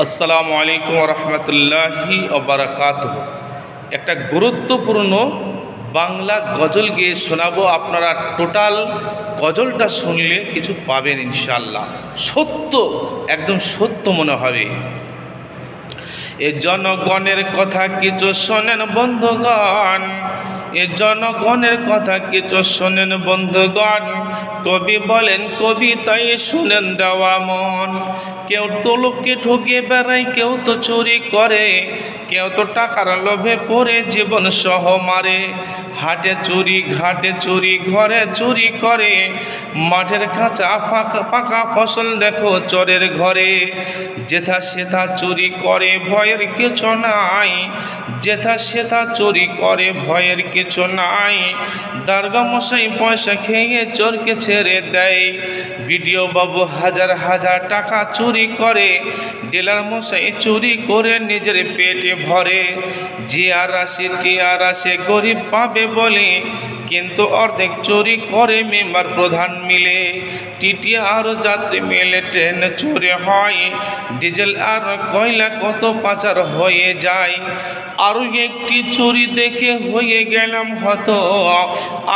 আসসালামু আলাইকুম রহমতুল্লাহি ওবারাকাতুহ। একটা গুরুত্বপূর্ণ বাংলা গজল গেয়ে শোনাবো। আপনারা টোটাল গজলটা শুনলে কিছু পাবেন ইনশাআল্লাহ। সত্য, একদম সত্য মনে হবে। এ জনগণের কথা কিছু শোনেন বন্ধুগণ, এ জনগণের কথা কিছু শোনেন বন্ধুগণ। কবি বলেন কবিতায় শুনেন দেওয়া মন। কেউ তো লোককে ঠকিয়ে বেড়ায়, কেউ তো চুরি করে, কেউ তো টাকার লোভে পড়ে জীবন সহ মারে। হাটে চুরি, ঘাটে চুরি, ঘরে চুরি করে, মাঠের কাঁচা পাকা ফসল দেখো চোরের ঘরে। যেথা সেথা চুরি করে ভয়ের কিছু নাই, যেথা সেথা চুরি করে ভয়ের কিছু নাই। দারোগা মশাই পয়সা খেয়ে চোরকে ছেড়ে দেয়, বিডিও বাবু হাজার হাজার টাকা চুরি করে, ডিলার মশাই চুরি করে নিজের পেটে ভরে। জিয়ার আসে টিয়ার আসে গরিব পাবে বলে, কিন্তু অর্ধেক চুরি করে মেম্বার প্রধান মিলে। টিটি আর যাত্রী মিলে ট্রেন চুরি হয়, ডিজেল আর কয়লা কত পাচার হয়ে যায়। আরও একটি চুরি দেখে হয়ে গেলাম হত,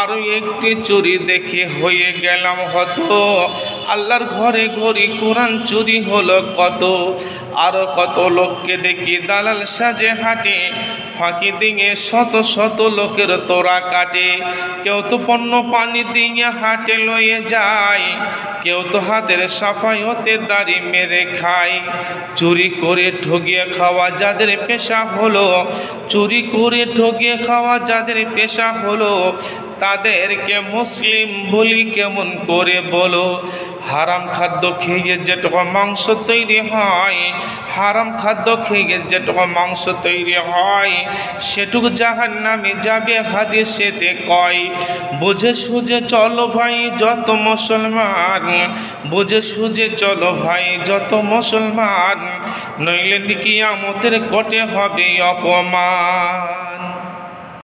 আরও একটি চুরি দেখে হয়ে গেলাম হত। আল্লাহর ঘরে ঘড়ি কোরআন চুরি হলো কত। আরও কত লোককে দেখি দালাল সাজে হাঁটে, ফাঁকি দিয়ে শত শত লোকের তোরা কাটে। কেউ তো পণ্য পানি দিয়ে হাটে লয়ে যায়, কেউ তো হাতের সাফাইতে দাড়ি মেরে খায়। চুরি করে ঠগিয়ে খাওয়া যাদের পেশা হলো, চুরি করে ঠগিয়ে খাওয়া যাদের পেশা হলো, তাদেরকে মুসলিম বলি কেমন করে বলো। হারাম খাদ্য খেয়ে যেটুকু মাংস তৈরি হয়, হারাম খাদ্য খেয়ে যেটুকু মাংস তৈরি হয়, সেটুকু জাহান্নামে যাবে হাদিসেতে কয়। বুঝে সুঝে চলো ভাই যত মুসলমান, বুঝে সুঝে চলো ভাই যত মুসলমান, নইলে কিয়ামতের কোটে হবে অপমান।